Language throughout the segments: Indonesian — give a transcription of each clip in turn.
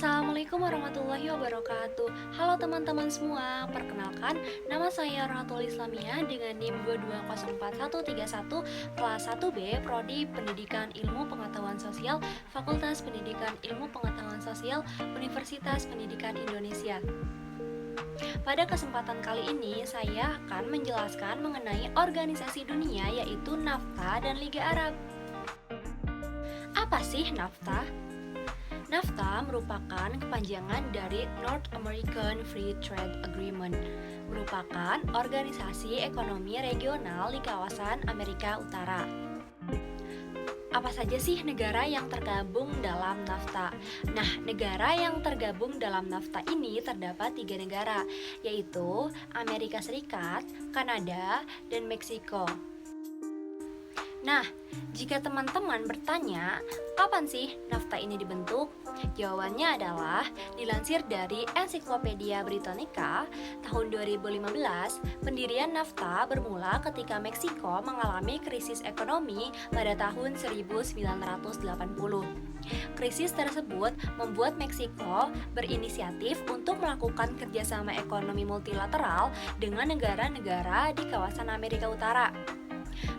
Assalamualaikum warahmatullahi wabarakatuh. Halo teman-teman semua, perkenalkan nama saya Ratul Islamia dengan NIM 2204131 kelas 1B Prodi Pendidikan Ilmu Pengetahuan Sosial Fakultas Pendidikan Ilmu Pengetahuan Sosial Universitas Pendidikan Indonesia. Pada kesempatan kali ini saya akan menjelaskan mengenai organisasi dunia yaitu NAFTA dan Liga Arab. Apa sih NAFTA? NAFTA merupakan kepanjangan dari North American Free Trade Agreement, merupakan organisasi ekonomi regional di kawasan Amerika Utara. Apa saja sih negara yang tergabung dalam NAFTA? Nah, negara yang tergabung dalam NAFTA ini terdapat 3 negara, yaitu Amerika Serikat, Kanada, dan Meksiko. Nah, jika teman-teman bertanya, kapan sih NAFTA ini dibentuk? Jawabannya adalah dilansir dari Ensiklopedia Britannica tahun 2015, pendirian NAFTA bermula ketika Meksiko mengalami krisis ekonomi pada tahun 1980. Krisis tersebut membuat Meksiko berinisiatif untuk melakukan kerjasama ekonomi multilateral dengan negara-negara di kawasan Amerika Utara.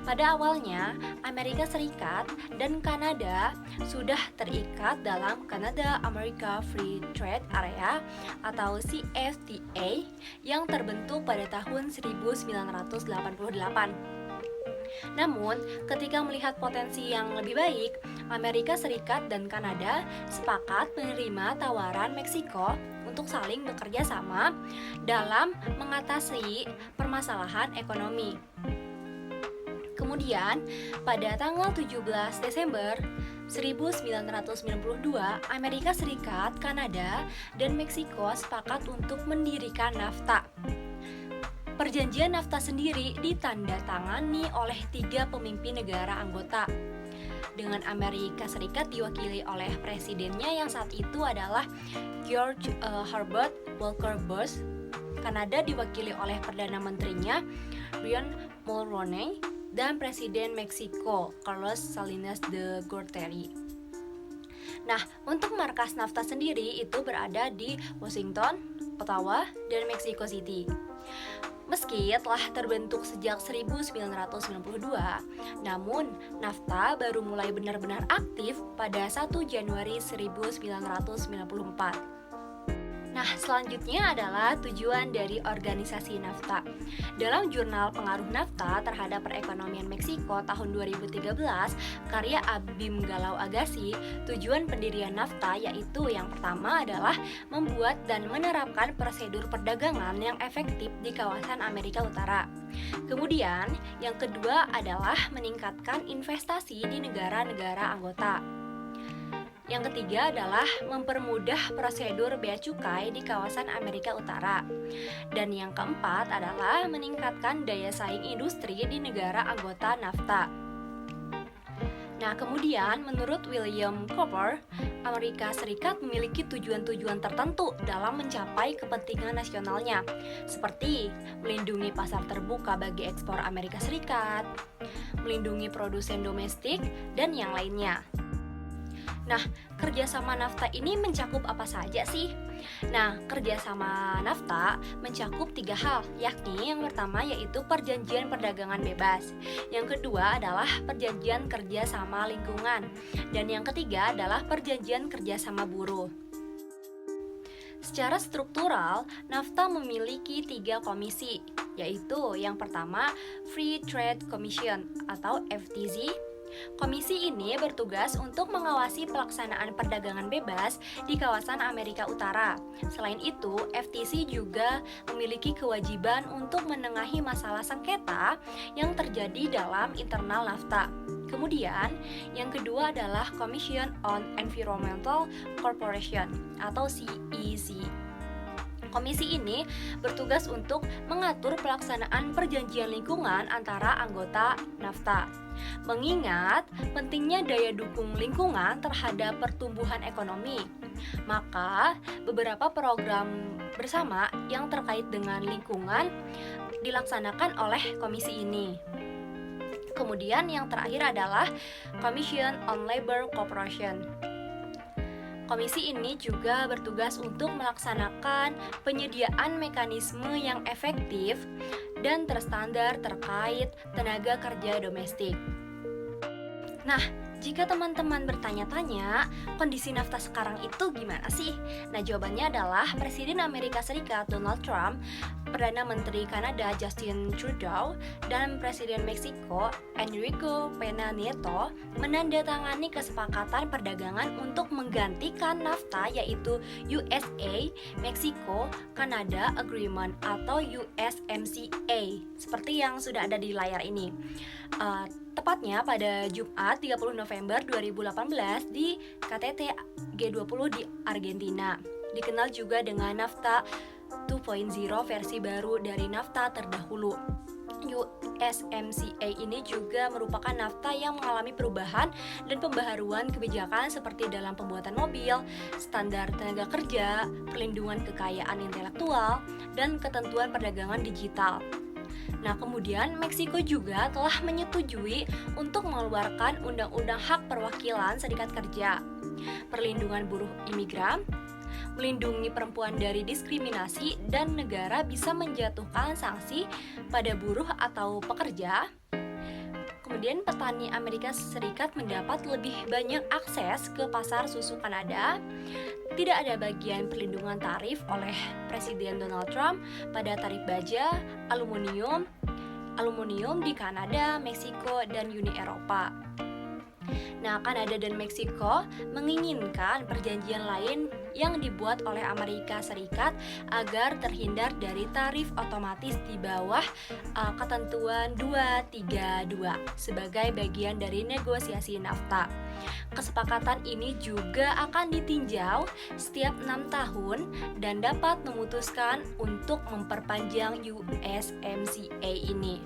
Pada awalnya, Amerika Serikat dan Kanada sudah terikat dalam Canada-America Free Trade Area atau CFTA yang terbentuk pada tahun 1988. Namun, ketika melihat potensi yang lebih baik, Amerika Serikat dan Kanada sepakat menerima tawaran Meksiko untuk saling bekerja sama dalam mengatasi permasalahan ekonomi. Kemudian, pada tanggal 17 Desember 1992, Amerika Serikat, Kanada, dan Meksiko sepakat untuk mendirikan NAFTA. Perjanjian NAFTA sendiri ditandatangani oleh 3 pemimpin negara anggota, dengan Amerika Serikat diwakili oleh presidennya yang saat itu adalah George Herbert Walker Bush, Kanada diwakili oleh Perdana Menterinya Brian Mulroney, dan Presiden Meksiko Carlos Salinas de Gortari. Nah, untuk markas NAFTA sendiri itu berada di Washington, Ottawa, dan Mexico City. Meski telah terbentuk sejak 1992, namun NAFTA baru mulai benar-benar aktif pada 1 Januari 1994. Nah, selanjutnya adalah tujuan dari organisasi NAFTA. Dalam jurnal Pengaruh NAFTA terhadap perekonomian Meksiko tahun 2013, karya Abim Galau Agassi, tujuan pendirian NAFTA yaitu yang pertama adalah membuat dan menerapkan prosedur perdagangan yang efektif di kawasan Amerika Utara. Kemudian, yang kedua adalah meningkatkan investasi di negara-negara anggota. Yang ketiga adalah mempermudah prosedur bea cukai di kawasan Amerika Utara. Dan yang keempat adalah meningkatkan daya saing industri di negara anggota NAFTA. Nah, kemudian menurut William Cooper, Amerika Serikat memiliki tujuan-tujuan tertentu dalam mencapai kepentingan nasionalnya, seperti melindungi pasar terbuka bagi ekspor Amerika Serikat, melindungi produsen domestik, dan yang lainnya. Nah, kerjasama NAFTA ini mencakup apa saja sih? Nah, kerjasama NAFTA mencakup 3 hal, yakni yang pertama yaitu perjanjian perdagangan bebas, yang kedua adalah perjanjian kerjasama lingkungan, dan yang ketiga adalah perjanjian kerjasama buruh. Secara struktural, NAFTA memiliki 3 komisi, yaitu yang pertama Free Trade Commission atau FTC. Komisi ini bertugas untuk mengawasi pelaksanaan perdagangan bebas di kawasan Amerika Utara. Selain itu, FTC juga memiliki kewajiban untuk menengahi masalah sengketa yang terjadi dalam internal NAFTA. Kemudian, yang kedua adalah Commission on Environmental Cooperation atau CEC. Komisi ini bertugas untuk mengatur pelaksanaan perjanjian lingkungan antara anggota NAFTA. Mengingat pentingnya daya dukung lingkungan terhadap pertumbuhan ekonomi, maka beberapa program bersama yang terkait dengan lingkungan dilaksanakan oleh komisi ini. Kemudian yang terakhir adalah Commission on Labor Cooperation. Komisi ini juga bertugas untuk melaksanakan penyediaan mekanisme yang efektif dan terstandar terkait tenaga kerja domestik. Nah, jika teman-teman bertanya-tanya, kondisi NAFTA sekarang itu gimana sih? Nah, jawabannya adalah Presiden Amerika Serikat Donald Trump, Perdana Menteri Kanada Justin Trudeau, dan Presiden Meksiko Enrique Pena Nieto menandatangani kesepakatan perdagangan untuk menggantikan NAFTA, yaitu USA Mexico-Canada Agreement atau USMCA, seperti yang sudah ada di layar ini. Tepatnya pada Jumat 30 November 2018 di KTT G20 di Argentina. Dikenal juga dengan NAFTA 2.0 versi baru dari NAFTA terdahulu. USMCA ini juga merupakan NAFTA yang mengalami perubahan dan pembaharuan kebijakan seperti dalam pembuatan mobil, standar tenaga kerja, perlindungan kekayaan intelektual, dan ketentuan perdagangan digital. Nah, kemudian Meksiko juga telah menyetujui untuk mengeluarkan Undang-Undang Hak Perwakilan Serikat Kerja, perlindungan buruh imigran, melindungi perempuan dari diskriminasi, dan negara bisa menjatuhkan sanksi pada buruh atau pekerja. Kemudian petani Amerika Serikat mendapat lebih banyak akses ke pasar susu Kanada. Tidak ada bagian perlindungan tarif oleh Presiden Donald Trump pada tarif baja, aluminium di Kanada, Meksiko, dan Uni Eropa. Nah, Kanada dan Meksiko menginginkan perjanjian lain yang dibuat oleh Amerika Serikat agar terhindar dari tarif otomatis di bawah ketentuan 232 sebagai bagian dari negosiasi NAFTA. Kesepakatan ini juga akan ditinjau setiap 6 tahun dan dapat memutuskan untuk memperpanjang USMCA ini.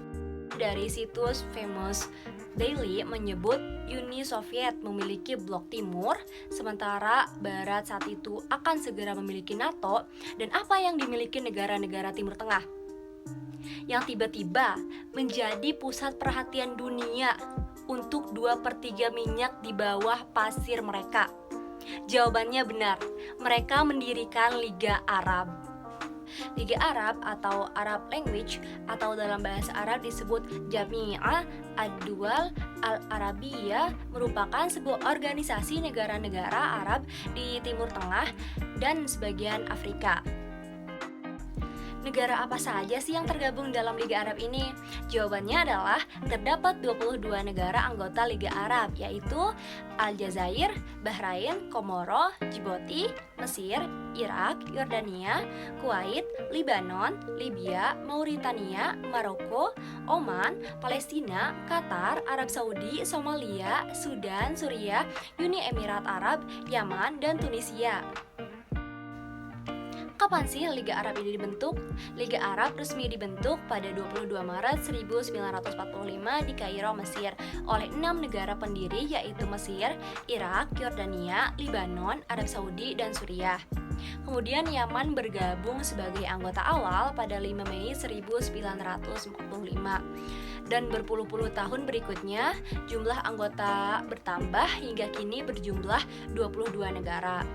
Dari situs Famous Daily menyebut Uni Soviet memiliki blok timur, sementara Barat saat itu akan segera memiliki NATO, dan apa yang dimiliki negara-negara Timur Tengah yang tiba-tiba menjadi pusat perhatian dunia untuk 2/3 minyak di bawah pasir mereka. Jawabannya benar, mereka mendirikan Liga Arab. Liga Arab atau Arab Language atau dalam bahasa Arab disebut Jami'ah Ad-Duwal Al-Arabiyah merupakan sebuah organisasi negara-negara Arab di Timur Tengah dan sebagian Afrika. Negara apa saja sih yang tergabung dalam Liga Arab ini? Jawabannya adalah terdapat 22 negara anggota Liga Arab, yaitu Aljazair, Bahrain, Komoro, Djibouti, Mesir, Irak, Yordania, Kuwait, Libanon, Libya, Mauritania, Maroko, Oman, Palestina, Qatar, Arab Saudi, Somalia, Sudan, Suriah, Uni Emirat Arab, Yaman, dan Tunisia. Kapan sih Liga Arab ini dibentuk? Liga Arab resmi dibentuk pada 22 Maret 1945 di Kairo, Mesir oleh 6 negara pendiri yaitu Mesir, Irak, Yordania, Libanon, Arab Saudi, dan Suriah. Kemudian Yaman bergabung sebagai anggota awal pada 5 Mei 1945. Dan berpuluh-puluh tahun berikutnya, jumlah anggota bertambah hingga kini berjumlah 22 negara.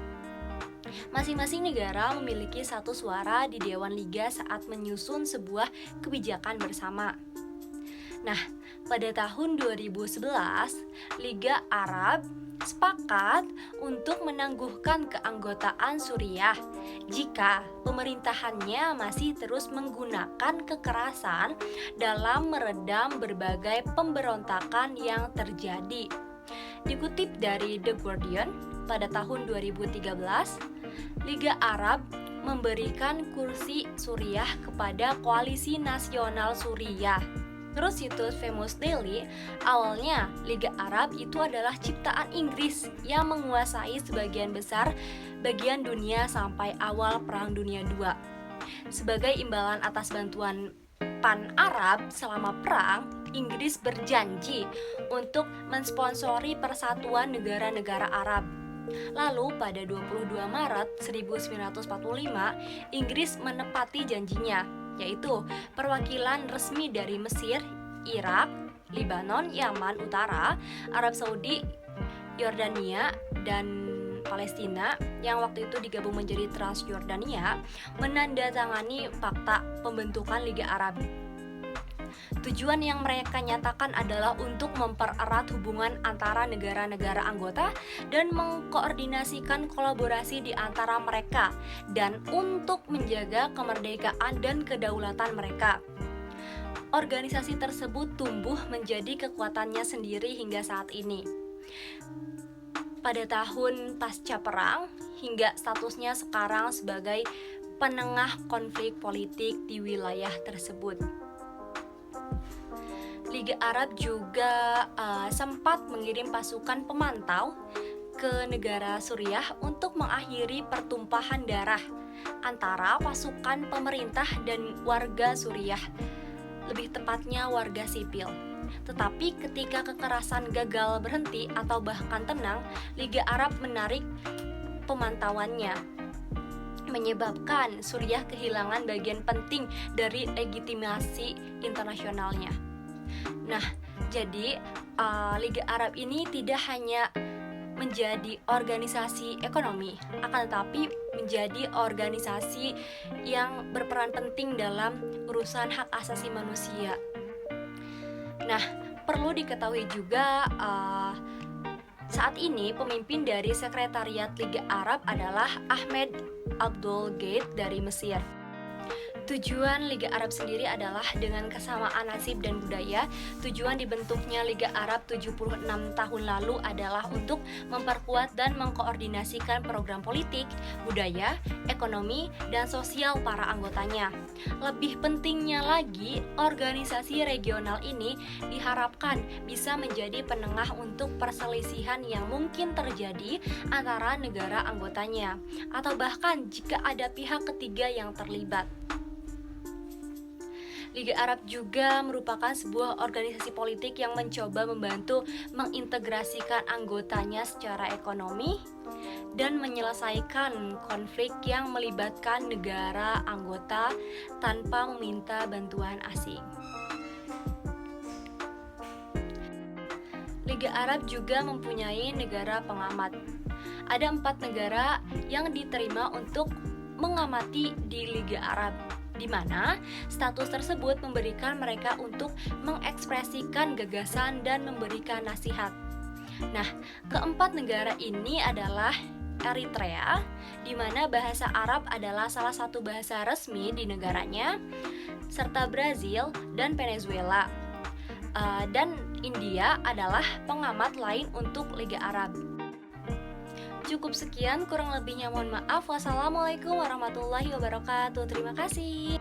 Masing-masing negara memiliki satu suara di Dewan Liga saat menyusun sebuah kebijakan bersama. Nah, pada tahun 2011, Liga Arab sepakat untuk menangguhkan keanggotaan Suriah jika pemerintahannya masih terus menggunakan kekerasan dalam meredam berbagai pemberontakan yang terjadi. Dikutip dari The Guardian, pada tahun 2013, Liga Arab memberikan kursi Suriah kepada Koalisi Nasional Suriah. Terus situs Famous Daily, awalnya Liga Arab itu adalah ciptaan Inggris yang menguasai sebagian besar bagian dunia sampai awal Perang Dunia II. Sebagai imbalan atas bantuan Pan-Arab selama perang, Inggris berjanji untuk mensponsori persatuan negara-negara Arab. Lalu pada 22 Maret 1945, Inggris menepati janjinya, yaitu perwakilan resmi dari Mesir, Irak, Libanon, Yaman Utara, Arab Saudi, Yordania, dan Palestina yang waktu itu digabung menjadi Transjordania menandatangani fakta pembentukan Liga Arab. Tujuan yang mereka nyatakan adalah untuk mempererat hubungan antara negara-negara anggota dan mengkoordinasikan kolaborasi di antara mereka dan untuk menjaga kemerdekaan dan kedaulatan mereka. Organisasi tersebut tumbuh menjadi kekuatannya sendiri hingga saat ini. Pada tahun pasca perang hingga statusnya sekarang sebagai penengah konflik politik di wilayah tersebut. Liga Arab juga sempat mengirim pasukan pemantau ke negara Suriah untuk mengakhiri pertumpahan darah antara pasukan pemerintah dan warga Suriah, lebih tepatnya warga sipil. Tetapi ketika kekerasan gagal berhenti atau bahkan tenang, Liga Arab menarik pemantauannya, menyebabkan Suriah kehilangan bagian penting dari legitimasi internasionalnya. Nah, jadi Liga Arab ini tidak hanya menjadi organisasi ekonomi, akan tetapi menjadi organisasi yang berperan penting dalam urusan hak asasi manusia. Nah, perlu diketahui juga saat ini pemimpin dari Sekretariat Liga Arab adalah Ahmed Abdul Gate dari Mesir. Tujuan Liga Arab sendiri adalah dengan kesamaan nasib dan budaya. Tujuan dibentuknya Liga Arab 76 tahun lalu adalah untuk memperkuat dan mengkoordinasikan program politik, budaya, ekonomi, dan sosial para anggotanya. Lebih pentingnya lagi, organisasi regional ini diharapkan bisa menjadi penengah untuk perselisihan yang mungkin terjadi antara negara anggotanya, atau bahkan jika ada pihak ketiga yang terlibat. Liga Arab juga merupakan sebuah organisasi politik yang mencoba membantu mengintegrasikan anggotanya secara ekonomi dan menyelesaikan konflik yang melibatkan negara anggota tanpa meminta bantuan asing. Liga Arab juga mempunyai negara pengamat. Ada 4 negara yang diterima untuk mengamati di Liga Arab, di mana status tersebut memberikan mereka untuk mengekspresikan gagasan dan memberikan nasihat. Nah, keempat negara ini adalah Eritrea, di mana bahasa Arab adalah salah satu bahasa resmi di negaranya, serta Brazil dan Venezuela. Dan India adalah pengamat lain untuk Liga Arab. Cukup sekian, kurang lebihnya mohon maaf. Wassalamualaikum warahmatullahi wabarakatuh. Terima kasih.